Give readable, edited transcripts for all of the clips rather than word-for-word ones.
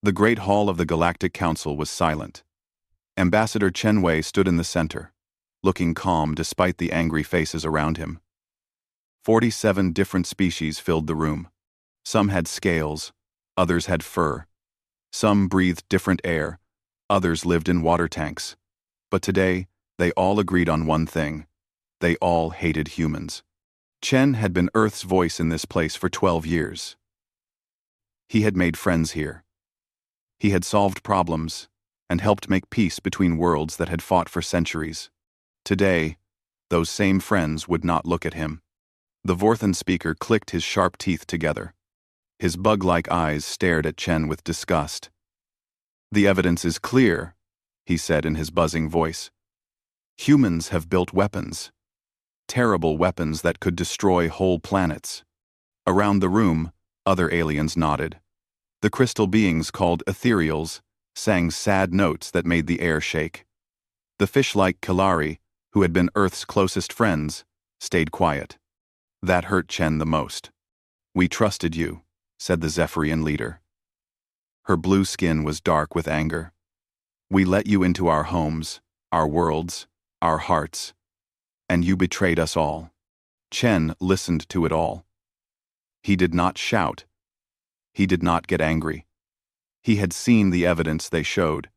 The great hall of the Galactic Council was silent. Ambassador Chen Wei stood in the center, looking calm despite the angry faces around him. 47 different species filled the room. Some had scales, others had fur. Some breathed different air, others lived in water tanks. But today, they all agreed on one thing. They all hated humans. Chen had been Earth's voice in this place for 12 years. He had made friends here. He had solved problems and helped make peace between worlds that had fought for centuries. Today, those same friends would not look at him. The Vorthan speaker clicked his sharp teeth together. His bug-like eyes stared at Chen with disgust. "The evidence is clear," he said in his buzzing voice. "Humans have built weapons. Terrible weapons that could destroy whole planets." Around the room, other aliens nodded. The crystal beings called ethereals sang sad notes that made the air shake. The fish-like Kalari, who had been Earth's closest friends, stayed quiet. That hurt Chen the most. "We trusted you," said the Zephyrian leader. Her blue skin was dark with anger. "We let you into our homes, our worlds, our hearts, and you betrayed us all." Chen listened to it all. He did not shout. He did not get angry. He had seen the evidence they showed.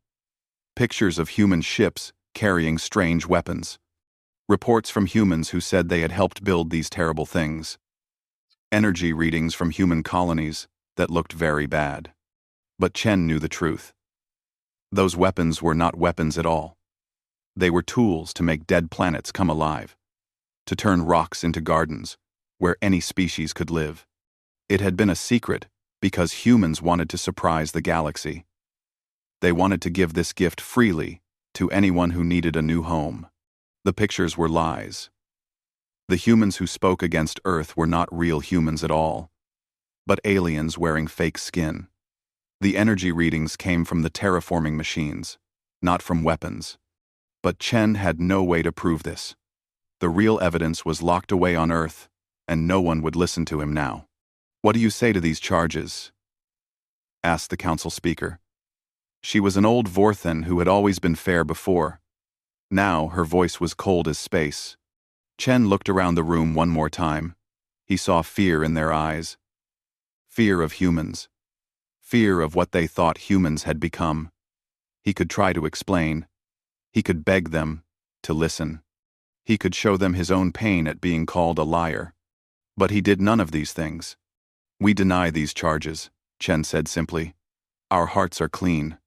Pictures of human ships carrying strange weapons. Reports from humans who said they had helped build these terrible things. Energy readings from human colonies that looked very bad. But Chen knew the truth. Those weapons were not weapons at all. They were tools to make dead planets come alive, to turn rocks into gardens where any species could live. It had been a secret because humans wanted to surprise the galaxy. They wanted to give this gift freely to anyone who needed a new home. The pictures were lies. The humans who spoke against Earth were not real humans at all, but aliens wearing fake skin. The energy readings came from the terraforming machines, not from weapons. But Chen had no way to prove this. The real evidence was locked away on Earth, and no one would listen to him now. "What do you say to these charges?" asked the council speaker. She was an old Vorthan who had always been fair before. Now her voice was cold as space. Chen looked around the room one more time. He saw fear in their eyes. Fear of humans. Fear of what they thought humans had become. He could try to explain. He could beg them to listen. He could show them his own pain at being called a liar. But he did none of these things. "We deny these charges," Chen said simply. "Our hearts are clean."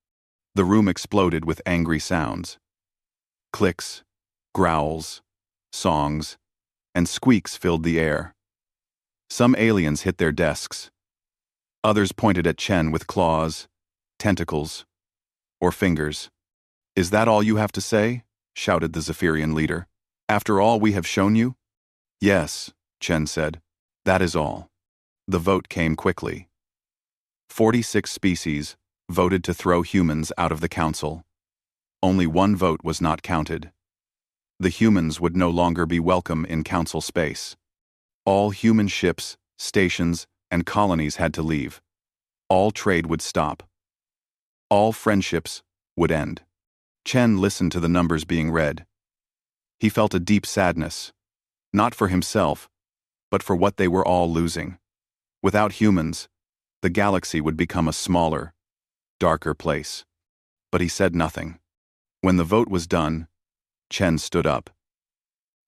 The room exploded with angry sounds. Clicks, growls, songs, and squeaks filled the air. Some aliens hit their desks. Others pointed at Chen with claws, tentacles, or fingers. "Is that all you have to say?" shouted the Zephyrian leader. "After all we have shown you?" "Yes," Chen said. "That is all." The vote came quickly. 46 species voted to throw humans out of the council. Only one vote was not counted. The humans would no longer be welcome in council space. All human ships, stations, and colonies had to leave. All trade would stop. All friendships would end. Chen listened to the numbers being read. He felt a deep sadness, not for himself, but for what they were all losing. Without humans, the galaxy would become a smaller, darker place. But he said nothing. When the vote was done, Chen stood up.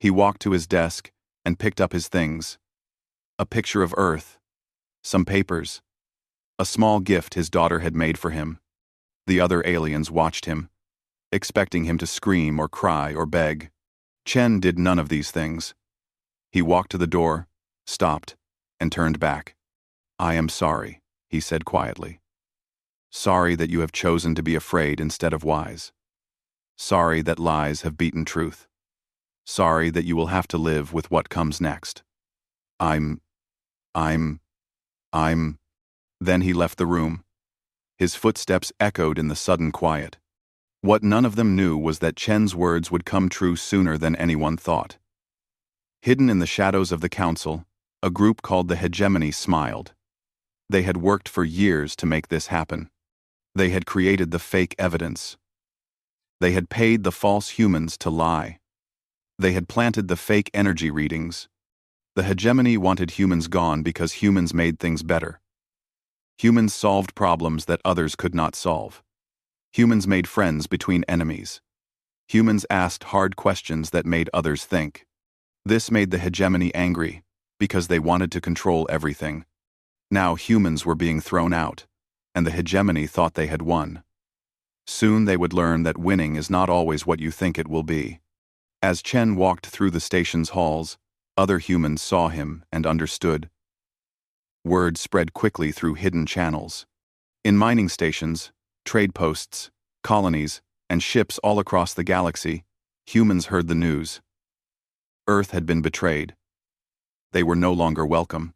He walked to his desk and picked up his things. A picture of Earth, some papers, a small gift his daughter had made for him. The other aliens watched him, expecting him to scream or cry or beg. Chen did none of these things. He walked to the door, stopped, and turned back. "I am sorry," he said quietly. "Sorry that you have chosen to be afraid instead of wise. Sorry that lies have beaten truth. Sorry that you will have to live with what comes next. I'm... Then he left the room. His footsteps echoed in the sudden quiet. What none of them knew was that Chen's words would come true sooner than anyone thought. Hidden in the shadows of the council, a group called the Hegemony smiled. They had worked for years to make this happen. They had created the fake evidence. They had paid the false humans to lie. They had planted the fake energy readings. The hegemony wanted humans gone because humans made things better. Humans solved problems that others could not solve. Humans made friends between enemies. Humans asked hard questions that made others think. This made the hegemony angry, because they wanted to control everything. Now humans were being thrown out, and the hegemony thought they had won. Soon they would learn that winning is not always what you think it will be. As Chen walked through the station's halls, other humans saw him and understood. Word spread quickly through hidden channels. In mining stations, trade posts, colonies, and ships all across the galaxy, humans heard the news. Earth had been betrayed. They were no longer welcome.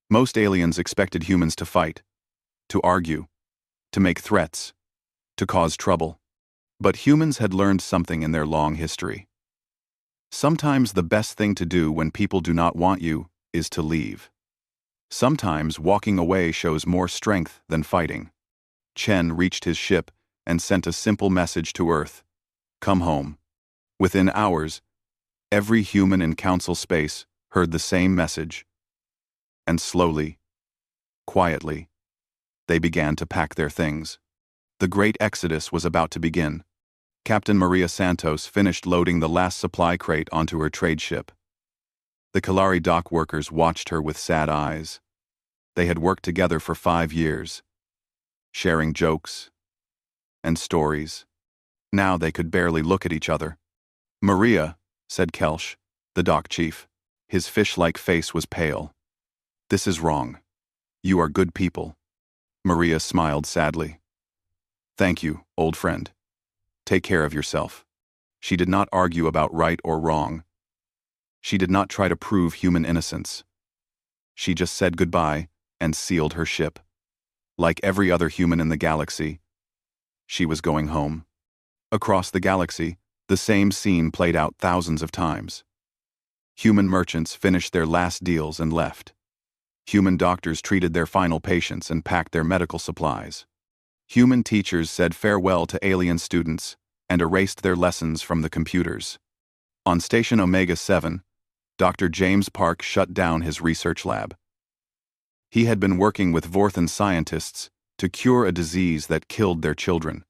Most aliens expected humans to fight, to argue, to make threats, to cause trouble. But humans had learned something in their long history. Sometimes the best thing to do when people do not want you is to leave. Sometimes walking away shows more strength than fighting. Chen reached his ship and sent a simple message to Earth: "Come home." Within hours, every human in Council space heard the same message. And slowly, quietly, they began to pack their things. The great exodus was about to begin. Captain Maria Santos finished loading the last supply crate onto her trade ship. The Kalari dock workers watched her with sad eyes. They had worked together for 5 years, sharing jokes and stories. Now they could barely look at each other. "Maria," said Kelsch, the dock chief. His fish-like face was pale. "This is wrong. You are good people." Maria smiled sadly. "Thank you, old friend. Take care of yourself." She did not argue about right or wrong. She did not try to prove human innocence. She just said goodbye and sealed her ship. Like every other human in the galaxy, she was going home. Across the galaxy, the same scene played out thousands of times. Human merchants finished their last deals and left. Human doctors treated their final patients and packed their medical supplies. Human teachers said farewell to alien students and erased their lessons from the computers. On Station Omega-7, Dr. James Park shut down his research lab. He had been working with Vorthan scientists to cure a disease that killed their children.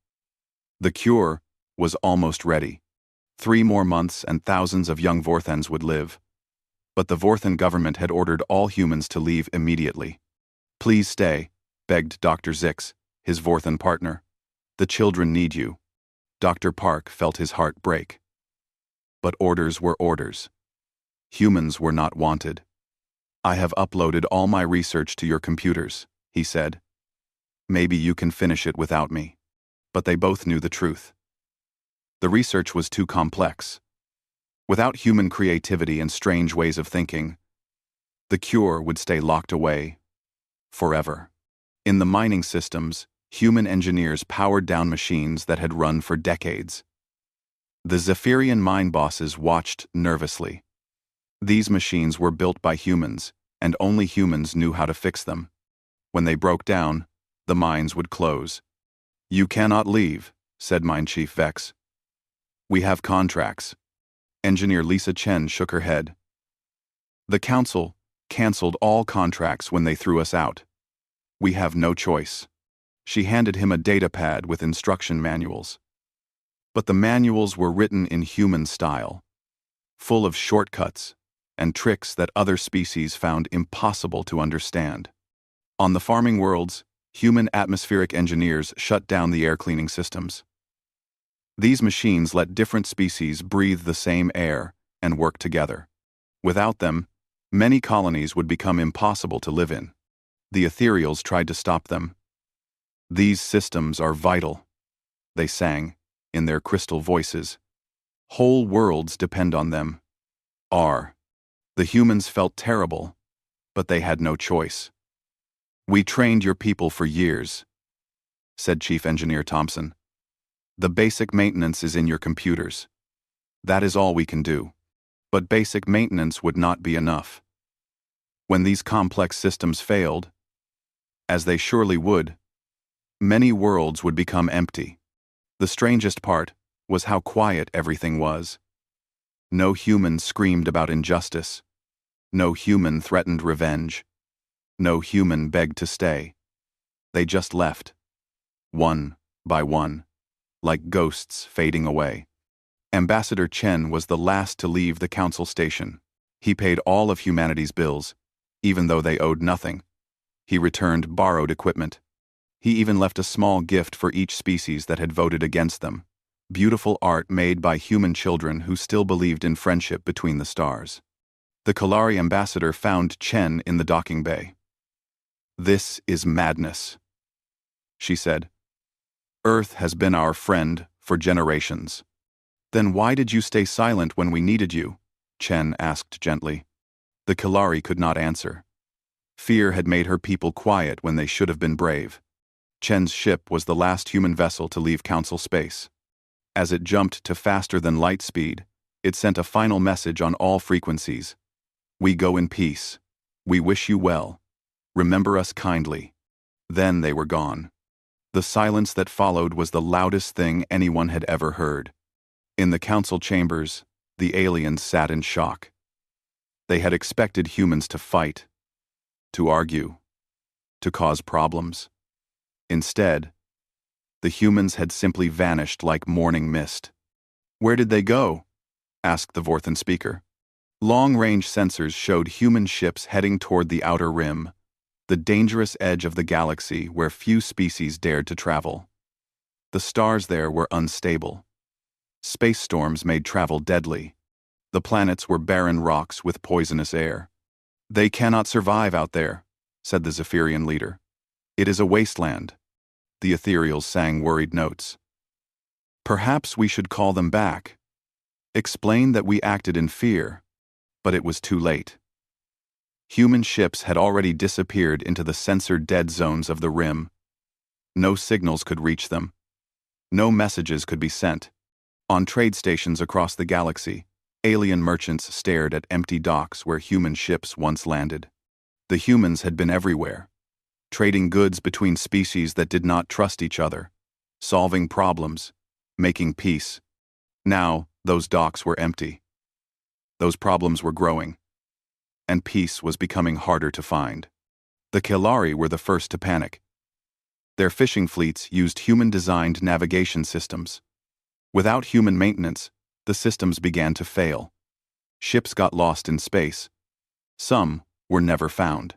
The cure was almost ready. 3 more months and thousands of young Vorthans would live. But the Vorthan government had ordered all humans to leave immediately. "Please stay," begged Dr. Zix, his Vorthan partner. "The children need you." Dr. Park felt his heart break. But orders were orders. Humans were not wanted. "I have uploaded all my research to your computers," he said. "Maybe you can finish it without me." But they both knew the truth. The research was too complex. Without human creativity and strange ways of thinking, the cure would stay locked away forever. In the mining systems, human engineers powered down machines that had run for decades. The Zephyrian mine bosses watched nervously. These machines were built by humans, and only humans knew how to fix them. When they broke down, the mines would close. "You cannot leave," said Mine Chief Vex. "We have contracts." Engineer Lisa Chen shook her head. "The Council canceled all contracts when they threw us out. We have no choice." She handed him a data pad with instruction manuals. But the manuals were written in human style, full of shortcuts and tricks that other species found impossible to understand. On the farming worlds, human atmospheric engineers shut down the air cleaning systems. These machines let different species breathe the same air and work together. Without them, many colonies would become impossible to live in. The ethereals tried to stop them. "These systems are vital," they sang, in their crystal voices. "Whole worlds depend on them." The humans felt terrible, but they had no choice. "We trained your people for years," said Chief Engineer Thompson. "The basic maintenance is in your computers. That is all we can do." But basic maintenance would not be enough. When these complex systems failed, as they surely would, Many worlds would become empty. The strangest part was how quiet everything was. No human screamed about injustice. No human threatened revenge. No human begged to stay. They just left, one by one, like ghosts fading away. Ambassador Chen was the last to leave the council station. He paid all of humanity's bills, even though they owed nothing. He returned borrowed equipment. He even left a small gift for each species that had voted against them. Beautiful art made by human children who still believed in friendship between the stars. The Kalari ambassador found Chen in the docking bay. "This is madness," she said. "Earth has been our friend for generations." "Then why did you stay silent when we needed you?" Chen asked gently. The Kalari could not answer. Fear had made her people quiet when they should have been brave. Chen's ship was the last human vessel to leave council space. As it jumped to faster than light speed, it sent a final message on all frequencies. "We go in peace. We wish you well. Remember us kindly." Then they were gone. The silence that followed was the loudest thing anyone had ever heard. In the council chambers, the aliens sat in shock. They had expected humans to fight, to argue, to cause problems. Instead, the humans had simply vanished like morning mist. "Where did they go?" asked the Vorthan speaker. Long-range sensors showed human ships heading toward the outer rim, the dangerous edge of the galaxy where few species dared to travel. The stars there were unstable. Space storms made travel deadly. The planets were barren rocks with poisonous air. "They cannot survive out there," said the Zephyrian leader. "It is a wasteland." The ethereals sang worried notes. "Perhaps we should call them back. Explain that we acted in fear." But it was too late. Human ships had already disappeared into the censored dead zones of the rim. No signals could reach them. No messages could be sent. On trade stations across the galaxy, alien merchants stared at empty docks where human ships once landed. The humans had been everywhere, trading goods between species that did not trust each other, solving problems, making peace. Now, those docks were empty. Those problems were growing, and peace was becoming harder to find. The Kalari were the first to panic. Their fishing fleets used human-designed navigation systems. Without human maintenance, the systems began to fail. Ships got lost in space. Some were never found.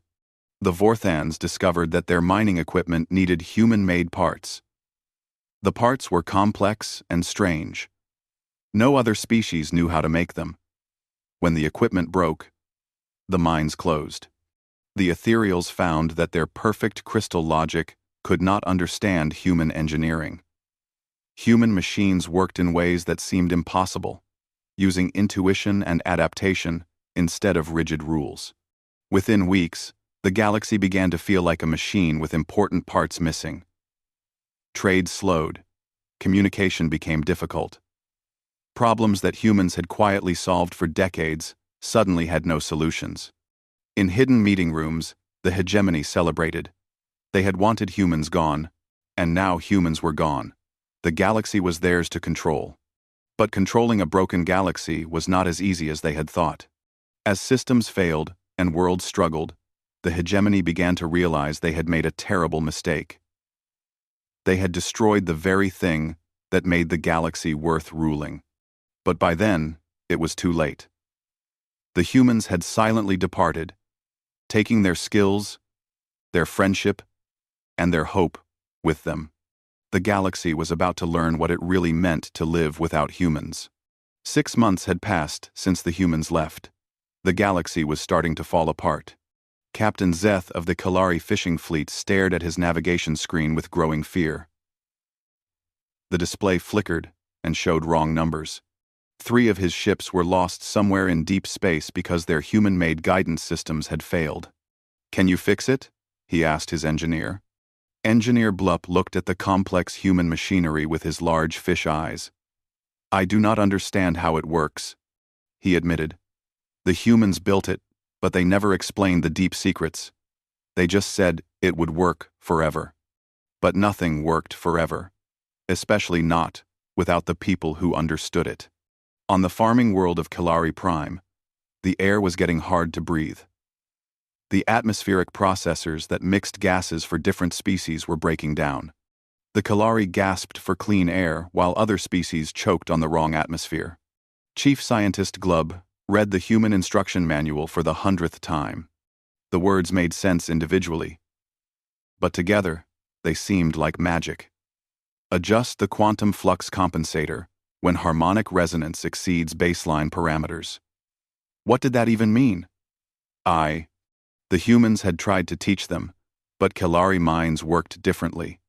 The Vorthans discovered that their mining equipment needed human-made parts. The parts were complex and strange. No other species knew how to make them. When the equipment broke, the mines closed. The ethereals found that their perfect crystal logic could not understand human engineering. Human machines worked in ways that seemed impossible, using intuition and adaptation instead of rigid rules. Within weeks, the galaxy began to feel like a machine with important parts missing. Trade slowed. Communication became difficult. Problems that humans had quietly solved for decades suddenly had no solutions. In hidden meeting rooms, the hegemony celebrated. They had wanted humans gone, and now humans were gone. The galaxy was theirs to control. But controlling a broken galaxy was not as easy as they had thought. As systems failed and worlds struggled, the hegemony began to realize they had made a terrible mistake. They had destroyed the very thing that made the galaxy worth ruling. But by then, it was too late. The humans had silently departed, taking their skills, their friendship, and their hope with them. The galaxy was about to learn what it really meant to live without humans. 6 months had passed since the humans left. The galaxy was starting to fall apart. Captain Zeth of the Kalari fishing fleet stared at his navigation screen with growing fear. The display flickered and showed wrong numbers. 3 of his ships were lost somewhere in deep space because their human-made guidance systems had failed. "Can you fix it?" he asked his engineer. Engineer Blup looked at the complex human machinery with his large fish eyes. "I do not understand how it works," he admitted. "The humans built it, but they never explained the deep secrets. They just said it would work forever." But nothing worked forever, especially not without the people who understood it. On the farming world of Kalari Prime, the air was getting hard to breathe. The atmospheric processors that mixed gases for different species were breaking down. The Kalari gasped for clean air while other species choked on the wrong atmosphere. Chief Scientist Glub read the human instruction manual for the 100th time. The words made sense individually, but together, they seemed like magic. Adjust the quantum flux compensator when harmonic resonance exceeds baseline parameters. What did that even mean? The humans had tried to teach them, but Kalari minds worked differently.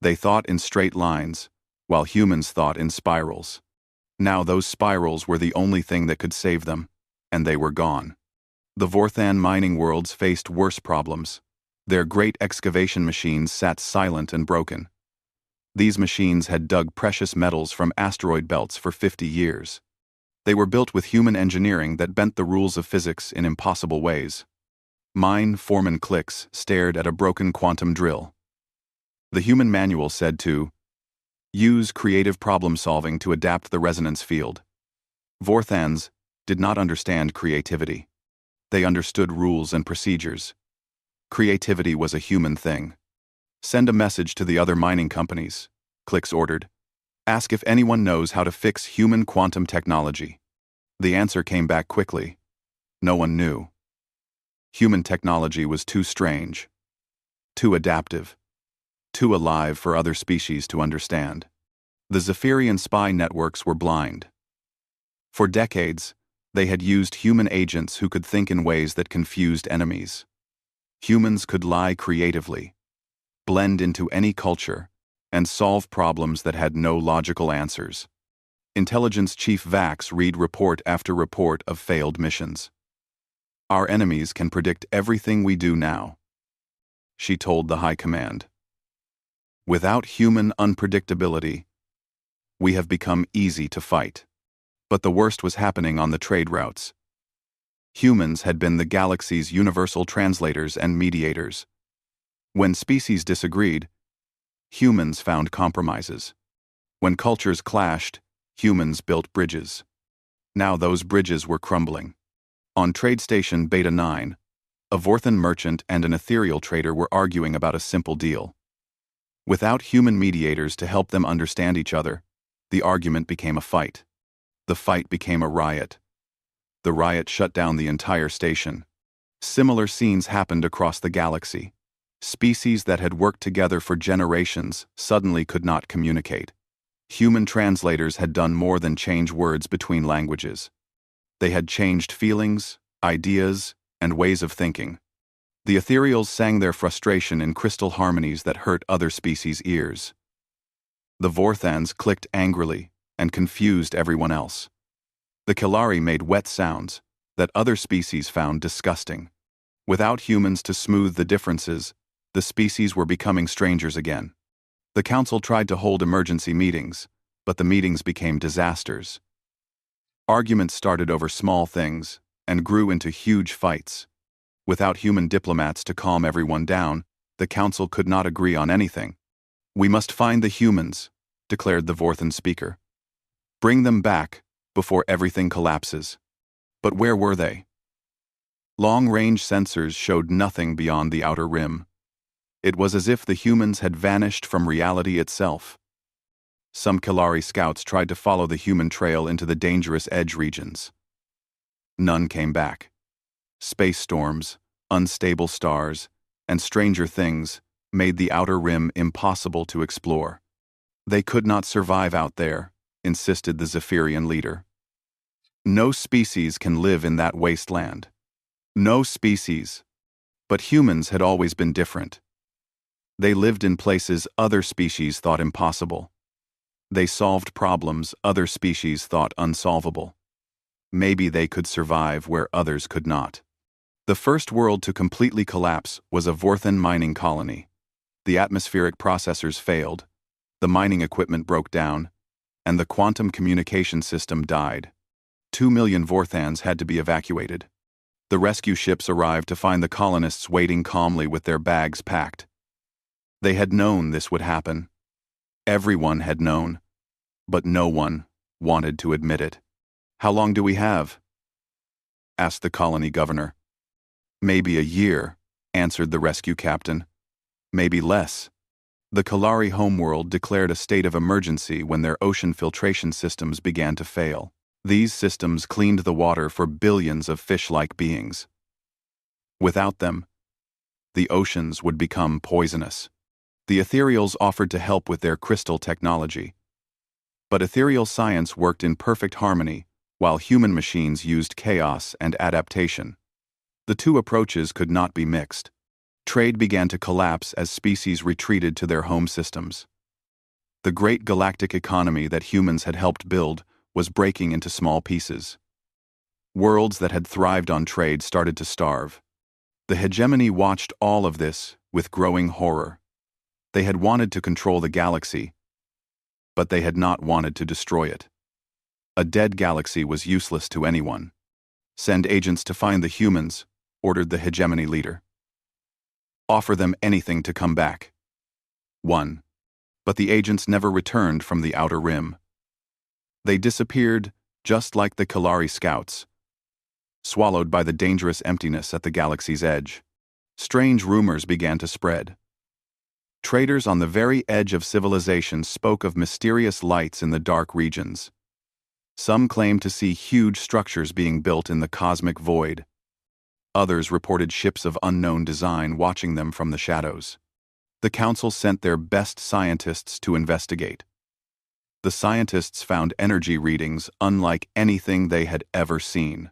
They thought in straight lines, while humans thought in spirals. Now those spirals were the only thing that could save them, and they were gone. The Vorthan mining worlds faced worse problems. Their great excavation machines sat silent and broken. These machines had dug precious metals from asteroid belts for 50 years. They were built with human engineering that bent the rules of physics in impossible ways. Mine foreman Clicks stared at a broken quantum drill. The human manual said to use creative problem-solving to adapt the resonance field. Vorthans did not understand creativity. They understood rules and procedures. Creativity was a human thing. Send a message to the other mining companies, Clicks ordered. Ask if anyone knows how to fix human quantum technology. The answer came back quickly. No one knew. Human technology was too strange, too adaptive, too alive for other species to understand. The Zephyrian spy networks were blind. For decades, they had used human agents who could think in ways that confused enemies. Humans could lie creatively, blend into any culture, and solve problems that had no logical answers. Intelligence Chief Vax read report after report of failed missions. Our enemies can predict everything we do now, she told the High Command. Without human unpredictability, we have become easy to fight. But the worst was happening on the trade routes. Humans had been the galaxy's universal translators and mediators. When species disagreed, humans found compromises. When cultures clashed, humans built bridges. Now those bridges were crumbling. On Trade Station Beta 9, a Vorthan merchant and an ethereal trader were arguing about a simple deal. Without human mediators to help them understand each other, the argument became a fight. The fight became a riot. The riot shut down the entire station. Similar scenes happened across the galaxy. Species that had worked together for generations suddenly could not communicate. Human translators had done more than change words between languages. They had changed feelings, ideas, and ways of thinking. The ethereals sang their frustration in crystal harmonies that hurt other species' ears. The Vorthans clicked angrily and confused everyone else. The Kalari made wet sounds that other species found disgusting. Without humans to smooth the differences, the species were becoming strangers again. The council tried to hold emergency meetings, but the meetings became disasters. Arguments started over small things and grew into huge fights. Without human diplomats to calm everyone down, the council could not agree on anything. We must find the humans, declared the Vorthan speaker. Bring them back before everything collapses. But where were they? Long-range sensors showed nothing beyond the outer rim. It was as if the humans had vanished from reality itself. Some Kalari scouts tried to follow the human trail into the dangerous edge regions. None came back. Space storms, unstable stars, and stranger things made the outer rim impossible to explore. They could not survive out there, insisted the Zephyrian leader. No species can live in that wasteland. No species. But humans had always been different. They lived in places other species thought impossible. They solved problems other species thought unsolvable. Maybe they could survive where others could not. The first world to completely collapse was a Vorthan mining colony. The atmospheric processors failed, the mining equipment broke down, and the quantum communication system died. 2 million Vorthans had to be evacuated. The rescue ships arrived to find the colonists waiting calmly with their bags packed. They had known this would happen. Everyone had known, but no one wanted to admit it. "How long do we have?" asked the colony governor. "Maybe a year," answered the rescue captain. "Maybe less." The Kalari homeworld declared a state of emergency when their ocean filtration systems began to fail. These systems cleaned the water for billions of fish-like beings. Without them, the oceans would become poisonous. The ethereals offered to help with their crystal technology. But ethereal science worked in perfect harmony, while human machines used chaos and adaptation. The two approaches could not be mixed. Trade began to collapse as species retreated to their home systems. The great galactic economy that humans had helped build was breaking into small pieces. Worlds that had thrived on trade started to starve. The hegemony watched all of this with growing horror. They had wanted to control the galaxy, but they had not wanted to destroy it. A dead galaxy was useless to anyone. "Send agents to find the humans," ordered the hegemony leader. "Offer them anything to come back." 1. But the agents never returned from the outer rim. They disappeared just like the Kalari scouts, swallowed by the dangerous emptiness at the galaxy's edge. Strange rumors began to spread. Traders on the very edge of civilization spoke of mysterious lights in the dark regions. Some claimed to see huge structures being built in the cosmic void. Others reported ships of unknown design watching them from the shadows. The council sent their best scientists to investigate. The scientists found energy readings unlike anything they had ever seen.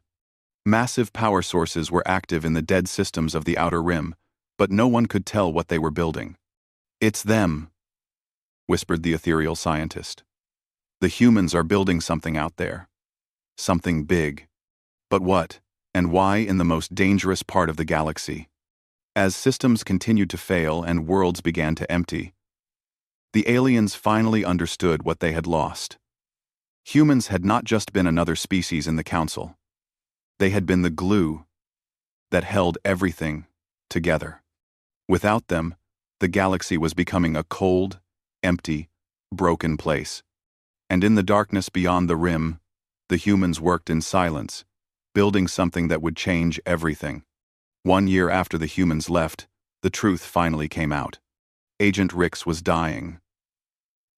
Massive power sources were active in the dead systems of the outer rim, but no one could tell what they were building. "It's them," whispered the ethereal scientist. "The humans are building something out there. Something big. But what, and why in the most dangerous part of the galaxy?" As systems continued to fail and worlds began to empty, the aliens finally understood what they had lost. Humans had not just been another species in the council. They had been the glue that held everything together. Without them, the galaxy was becoming a cold, empty, broken place. And in the darkness beyond the rim, the humans worked in silence, building something that would change everything. 1 year after the humans left, the truth finally came out. Agent Rix was dying.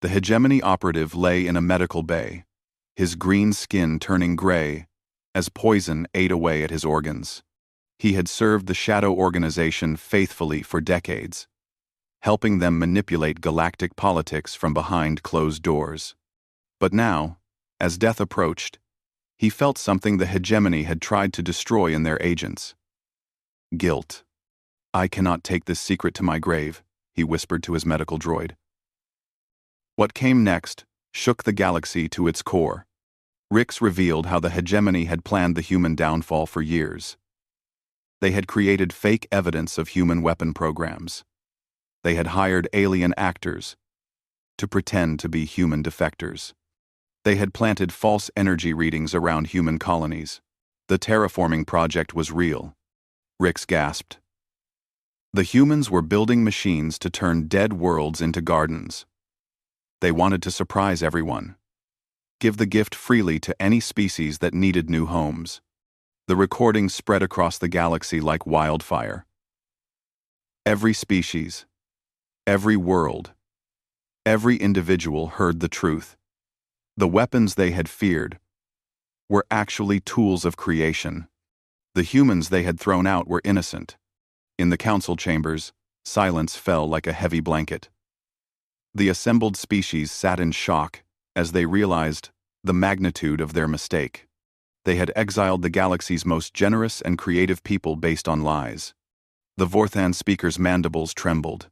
The hegemony operative lay in a medical bay, his green skin turning gray as poison ate away at his organs. He had served the Shadow Organization faithfully for decades, helping them manipulate galactic politics from behind closed doors. But now, as death approached, he felt something the hegemony had tried to destroy in their agents. Guilt. "I cannot take this secret to my grave," he whispered to his medical droid. What came next shook the galaxy to its core. Rix revealed how the hegemony had planned the human downfall for years. They had created fake evidence of human weapon programs. They had hired alien actors to pretend to be human defectors. They had planted false energy readings around human colonies. The terraforming project was real. Rix gasped. The humans were building machines to turn dead worlds into gardens. They wanted to surprise everyone. Give the gift freely to any species that needed new homes. The recording spread across the galaxy like wildfire. Every species, every world, every individual heard the truth. The weapons they had feared were actually tools of creation. The humans they had thrown out were innocent. In the council chambers, silence fell like a heavy blanket. The assembled species sat in shock as they realized the magnitude of their mistake. They had exiled the galaxy's most generous and creative people based on lies. The Vorthan speaker's mandibles trembled.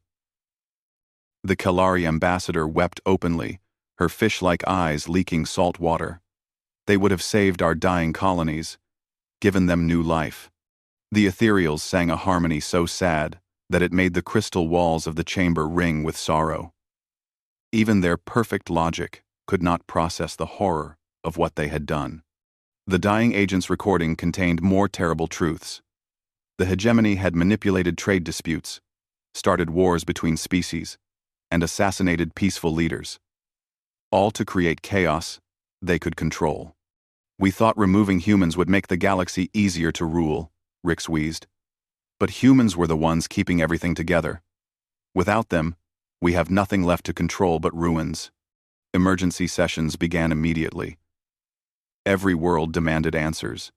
The Kalari ambassador wept openly, her fish-like eyes leaking salt water. They would have saved our dying colonies, given them new life. The ethereals sang a harmony so sad that it made the crystal walls of the chamber ring with sorrow. Even their perfect logic could not process the horror of what they had done. The dying agent's recording contained more terrible truths. The hegemony had manipulated trade disputes, started wars between species, and assassinated peaceful leaders. All to create chaos they could control. "We thought removing humans would make the galaxy easier to rule," Rix wheezed. "But humans were the ones keeping everything together. Without them, we have nothing left to control but ruins." Emergency sessions began immediately. Every world demanded answers.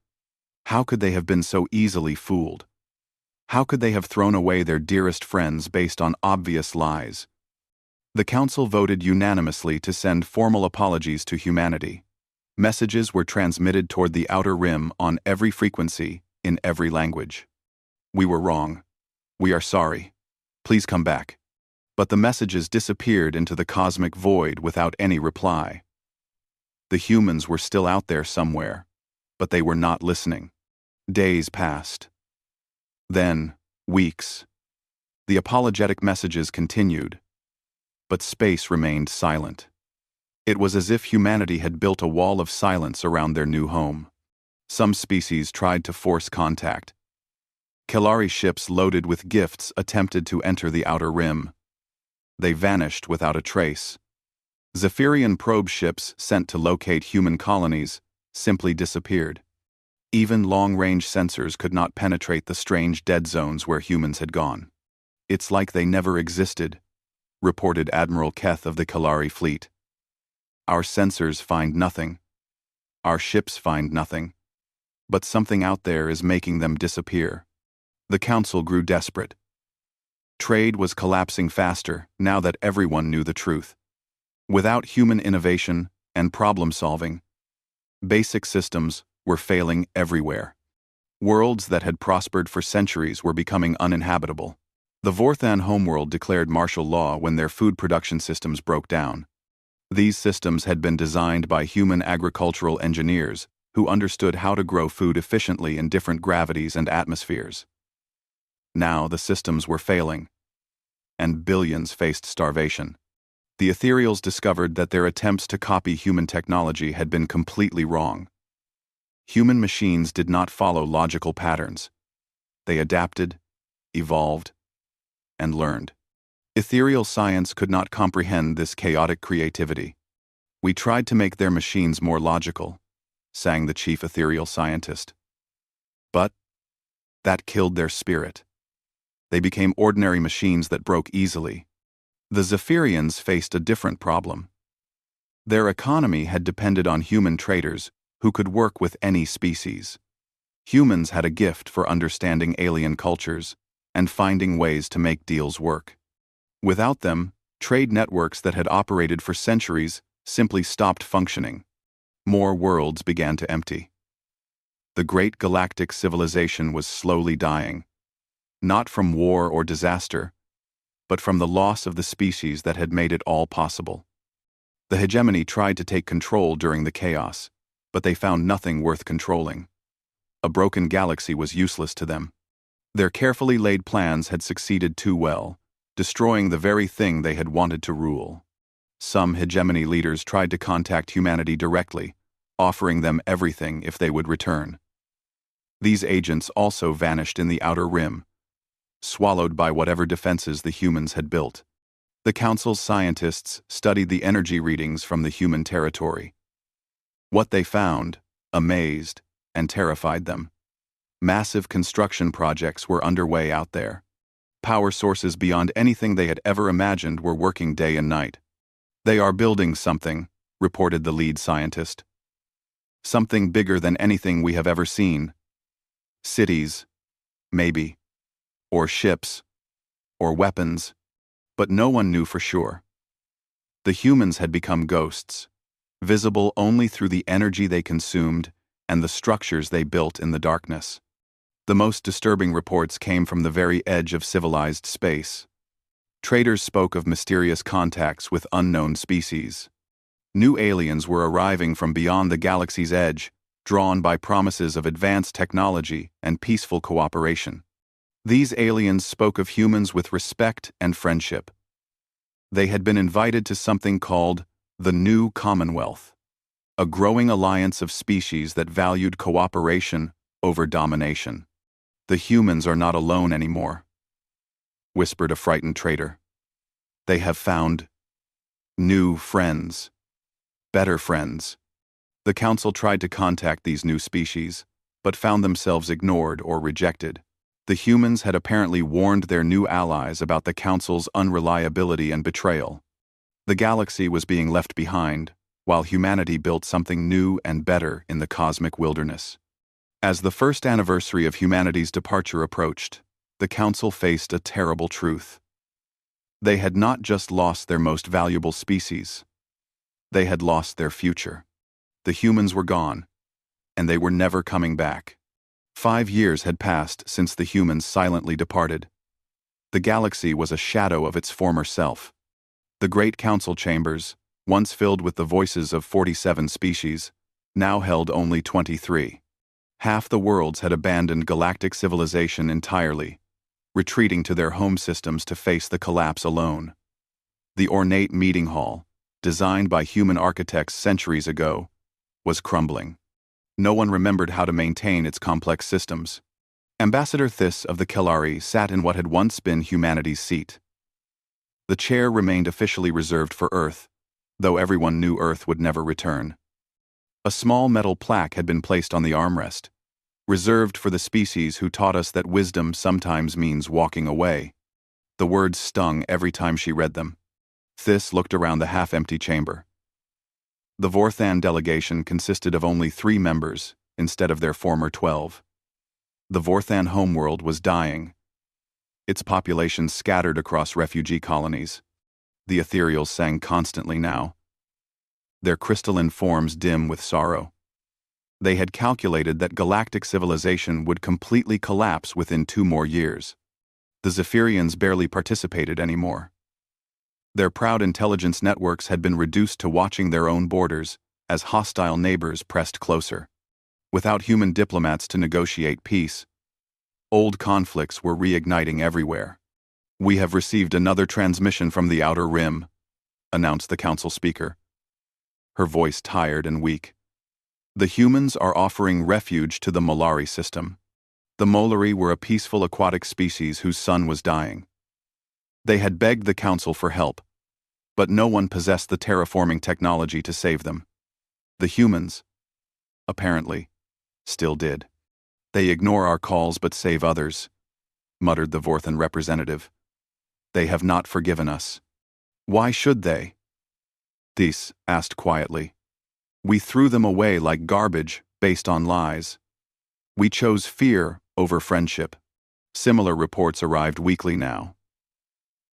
How could they have been so easily fooled? How could they have thrown away their dearest friends based on obvious lies? The Council voted unanimously to send formal apologies to humanity. Messages were transmitted toward the Outer Rim on every frequency, in every language. "We were wrong. We are sorry. Please come back." But the messages disappeared into the cosmic void without any reply. The humans were still out there somewhere, but they were not listening. Days passed. Then, weeks. The apologetic messages continued, but space remained silent. It was as if humanity had built a wall of silence around their new home. Some species tried to force contact. Kelari ships loaded with gifts attempted to enter the Outer Rim. They vanished without a trace. Zephyrian probe ships sent to locate human colonies simply disappeared. Even long-range sensors could not penetrate the strange dead zones where humans had gone. "It's like they never existed," reported Admiral Keth of the Kelari fleet. "Our sensors find nothing. Our ships find nothing. But something out there is making them disappear." The Council grew desperate. Trade was collapsing faster now that everyone knew the truth. Without human innovation and problem-solving, basic systems were failing everywhere. Worlds that had prospered for centuries were becoming uninhabitable. The Vorthan homeworld declared martial law when their food production systems broke down. These systems had been designed by human agricultural engineers who understood how to grow food efficiently in different gravities and atmospheres. Now the systems were failing, and billions faced starvation. The Ethereals discovered that their attempts to copy human technology had been completely wrong. Human machines did not follow logical patterns. They adapted, evolved, and learned. Ethereal science could not comprehend this chaotic creativity. "We tried to make their machines more logical," sang the chief ethereal scientist. "But that killed their spirit. They became ordinary machines that broke easily." The Zephyrians faced a different problem. Their economy had depended on human traders who could work with any species. Humans had a gift for understanding alien cultures and finding ways to make deals work. Without them, trade networks that had operated for centuries simply stopped functioning. More worlds began to empty. The great galactic civilization was slowly dying, not from war or disaster, but from the loss of the species that had made it all possible. The hegemony tried to take control during the chaos, but they found nothing worth controlling. A broken galaxy was useless to them. Their carefully laid plans had succeeded too well, destroying the very thing they had wanted to rule. Some hegemony leaders tried to contact humanity directly, offering them everything if they would return. These agents also vanished in the Outer Rim, swallowed by whatever defenses the humans had built. The Council's scientists studied the energy readings from the human territory. What they found amazed and terrified them. Massive construction projects were underway out there. Power sources beyond anything they had ever imagined were working day and night. "They are building something," reported the lead scientist. "Something bigger than anything we have ever seen. Cities, maybe. Or ships. Or weapons. But no one knew for sure. The humans had become ghosts, visible only through the energy they consumed and the structures they built in the darkness. The most disturbing reports came from the very edge of civilized space. Traders spoke of mysterious contacts with unknown species. New aliens were arriving from beyond the galaxy's edge, drawn by promises of advanced technology and peaceful cooperation. These aliens spoke of humans with respect and friendship. They had been invited to something called the New Commonwealth, a growing alliance of species that valued cooperation over domination. "The humans are not alone anymore. whispered a frightened trader. They have found new friends. Better friends. The council tried to contact these new species, but found themselves ignored or rejected. The humans had apparently warned their new allies about the council's unreliability and betrayal. The galaxy was being left behind, while humanity built something new and better in the cosmic wilderness. As the first anniversary of humanity's departure approached, the council faced a terrible truth. They had not just lost their most valuable species. They had lost their future. The humans were gone, and they were never coming back. 5 years had passed since the humans silently departed. The galaxy was a shadow of its former self. The great council chambers, once filled with the voices of 47 species, now held only 23. Half the worlds had abandoned galactic civilization entirely, retreating to their home systems to face the collapse alone. The ornate meeting hall, designed by human architects centuries ago, was crumbling. No one remembered how to maintain its complex systems. Ambassador Thys of the Kellari sat in what had once been humanity's seat. The chair remained officially reserved for Earth, though everyone knew Earth would never return. A small metal plaque had been placed on the armrest, reserved for the species who taught us that wisdom sometimes means walking away. The words stung every time she read them. Thys looked around the half-empty chamber. The Vorthan delegation consisted of only 3 members, instead of their former 12. The Vorthan homeworld was dying, its population scattered across refugee colonies. The ethereals sang constantly now, their crystalline forms dim with sorrow. They had calculated that galactic civilization would completely collapse within 2 more years. The Zephyrians barely participated anymore. Their proud intelligence networks had been reduced to watching their own borders as hostile neighbors pressed closer. Without human diplomats to negotiate peace, old conflicts were reigniting everywhere. "We have received another transmission from the Outer Rim," announced the council speaker, her voice tired and weak. "The humans are offering refuge to the Molari system." The Molari were a peaceful aquatic species whose sun was dying. They had begged the council for help, but no one possessed the terraforming technology to save them. The humans, apparently, still did. "They ignore our calls but save others," muttered the Vorthan representative. "They have not forgiven us." "Why should they?" Thys asked quietly. "We threw them away like garbage based on lies. We chose fear over friendship." Similar reports arrived weekly now.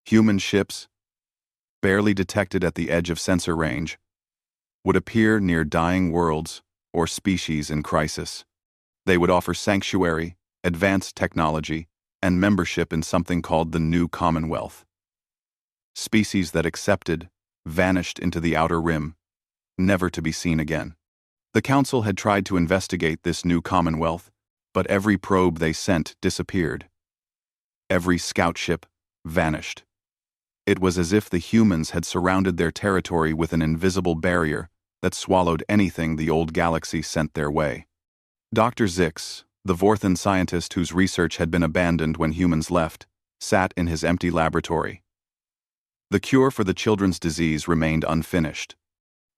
Human ships, barely detected at the edge of sensor range, would appear near dying worlds or species in crisis. They would offer sanctuary, advanced technology, and membership in something called the New Commonwealth. Species that accepted vanished into the Outer Rim, never to be seen again. The Council had tried to investigate this New Commonwealth, but every probe they sent disappeared. Every scout ship vanished. It was as if the humans had surrounded their territory with an invisible barrier that swallowed anything the old galaxy sent their way. Dr. Zix, the Vorthan scientist whose research had been abandoned when humans left, sat in his empty laboratory. The cure for the children's disease remained unfinished.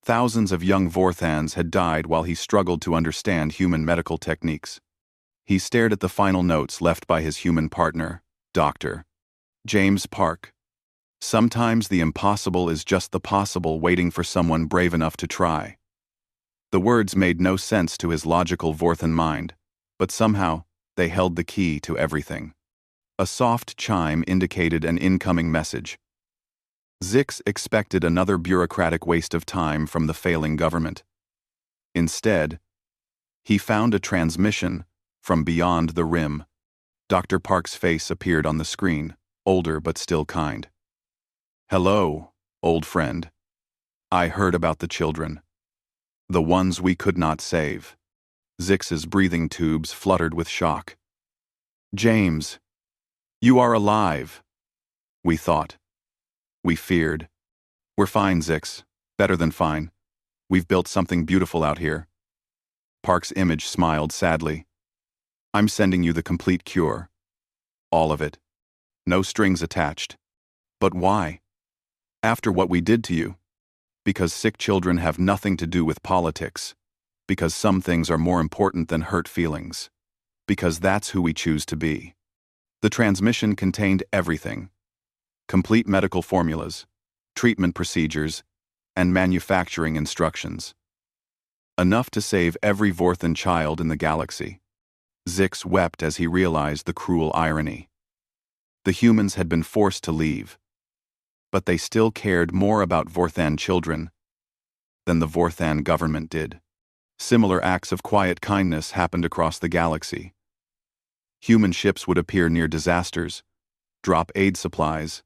Thousands of young Vorthans had died while he struggled to understand human medical techniques. He stared at the final notes left by his human partner, Dr. James Park. "Sometimes the impossible is just the possible waiting for someone brave enough to try." The words made no sense to his logical Vorthan mind, but somehow they held the key to everything. A soft chime indicated an incoming message. Zix expected another bureaucratic waste of time from the failing government. Instead, he found a transmission from beyond the rim. Dr. Park's face appeared on the screen, older but still kind. "Hello, old friend. I heard about the children. The ones we could not save." Zix's breathing tubes fluttered with shock. "James, you are alive." "We thought. We feared." "We're fine, Zix. Better than fine. We've built something beautiful out here." Park's image smiled sadly. "I'm sending you the complete cure. All of it. No strings attached. But why? After what we did to you. Because sick children have nothing to do with politics. Because some things are more important than hurt feelings. Because that's who we choose to be. The transmission contained everything. Complete medical formulas, treatment procedures, and manufacturing instructions. Enough to save every Vorthan child in the galaxy. Zix wept as he realized the cruel irony. The humans had been forced to leave, but they still cared more about Vorthan children than the Vorthan government did. Similar acts of quiet kindness happened across the galaxy. Human ships would appear near disasters, drop aid supplies,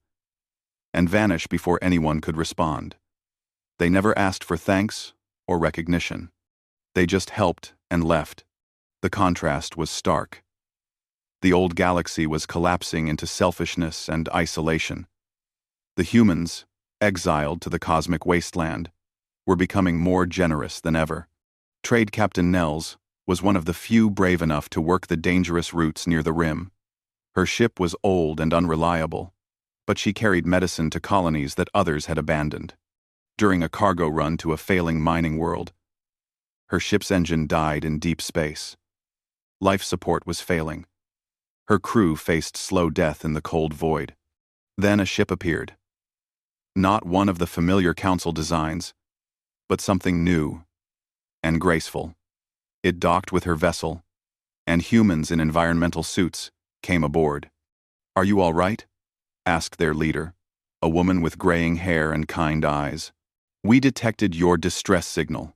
and vanish before anyone could respond. They never asked for thanks or recognition. They just helped and left. The contrast was stark. The old galaxy was collapsing into selfishness and isolation. The humans, exiled to the cosmic wasteland, were becoming more generous than ever. Trade Captain Nels was one of the few brave enough to work the dangerous routes near the rim. Her ship was old and unreliable, but she carried medicine to colonies that others had abandoned. During a cargo run to a failing mining world, her ship's engine died in deep space. Life support was failing. Her crew faced slow death in the cold void. Then a ship appeared. Not one of the familiar council designs, but something new and graceful. It docked with her vessel, and humans in environmental suits came aboard. "Are you all right?" asked their leader, a woman with graying hair and kind eyes. "We detected your distress signal."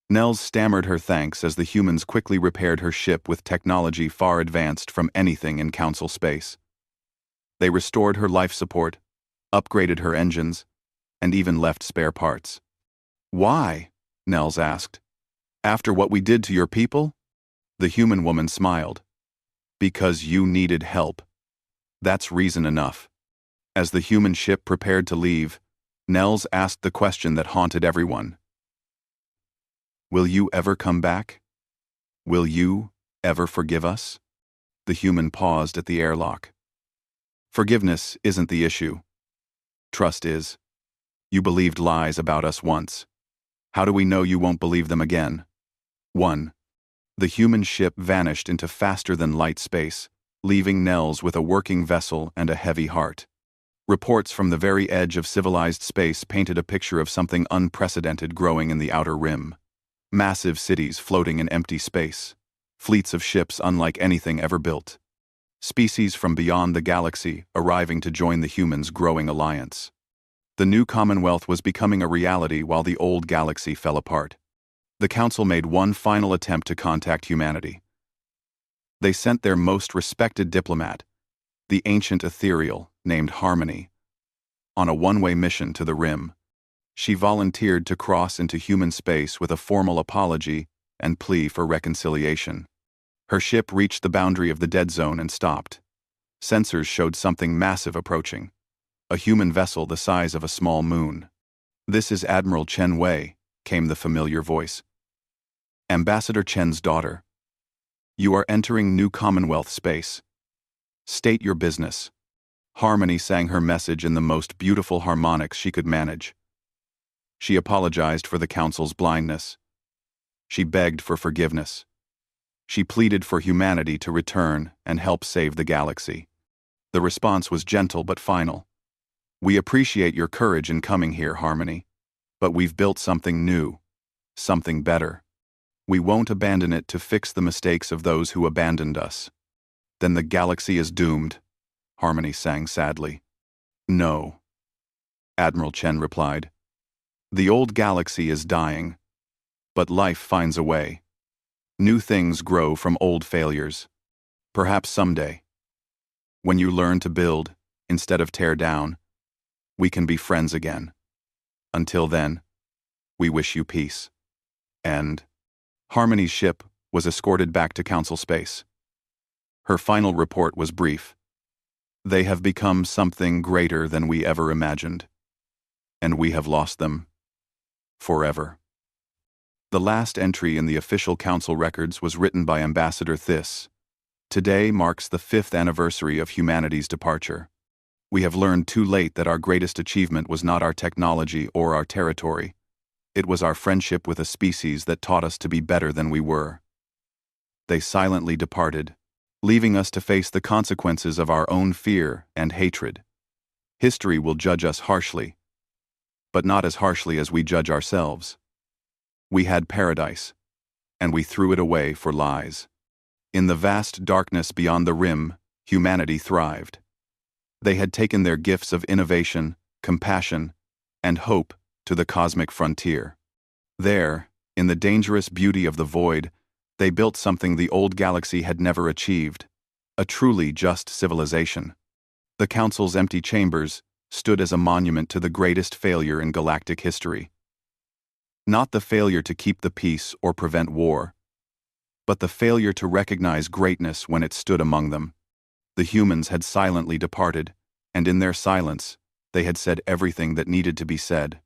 Nels stammered her thanks as the humans quickly repaired her ship with technology far advanced from anything in council space. They restored her life support, upgraded her engines, and even left spare parts. "Why?" Nels asked. "After what we did to your people?" The human woman smiled. "Because you needed help. That's reason enough." As the human ship prepared to leave, Nels asked the question that haunted everyone. "Will you ever come back? Will you ever forgive us?" The human paused at the airlock. "Forgiveness isn't the issue. Trust is. You believed lies about us once. How do we know you won't believe them again?" 1. The human ship vanished into faster-than-light space, leaving Nels with a working vessel and a heavy heart. Reports from the very edge of civilized space painted a picture of something unprecedented growing in the outer rim. Massive cities floating in empty space. Fleets of ships unlike anything ever built. Species from beyond the galaxy arriving to join the humans' growing alliance. The new Commonwealth was becoming a reality while the old galaxy fell apart. The Council made one final attempt to contact humanity. They sent their most respected diplomat, the ancient ethereal named Harmony, on a one-way mission to the Rim. She volunteered to cross into human space with a formal apology and plea for reconciliation. Her ship reached the boundary of the dead zone and stopped. Sensors showed something massive approaching. A human vessel the size of a small moon. "This is Admiral Chen Wei," came the familiar voice. "Ambassador Chen's daughter. You are entering New Commonwealth space. State your business." Harmony sang her message in the most beautiful harmonics she could manage. She apologized for the Council's blindness. She begged for forgiveness. She pleaded for humanity to return and help save the galaxy. The response was gentle but final. "We appreciate your courage in coming here, Harmony, but we've built something new, something better. We won't abandon it to fix the mistakes of those who abandoned us." "Then the galaxy is doomed," Harmony sang sadly. "No," Admiral Chen replied. "The old galaxy is dying, but life finds a way. New things grow from old failures. Perhaps someday, when you learn to build instead of tear down, we can be friends again. Until then, we wish you peace." And Harmony's ship was escorted back to Council space. Her final report was brief. "They have become something greater than we ever imagined, and we have lost them forever." The last entry in the official Council records was written by Ambassador Thys. "Today marks the 5th anniversary of humanity's departure. We have learned too late that our greatest achievement was not our technology or our territory. It was our friendship with a species that taught us to be better than we were. They silently departed, leaving us to face the consequences of our own fear and hatred. History will judge us harshly, but not as harshly as we judge ourselves. We had paradise, and we threw it away for lies. In the vast darkness beyond the rim, humanity thrived. They had taken their gifts of innovation, compassion, and hope to the cosmic frontier. There, in the dangerous beauty of the void, they built something the old galaxy had never achieved, a truly just civilization. The Council's empty chambers stood as a monument to the greatest failure in galactic history. Not the failure to keep the peace or prevent war, but the failure to recognize greatness when it stood among them. The humans had silently departed, and in their silence, they had said everything that needed to be said.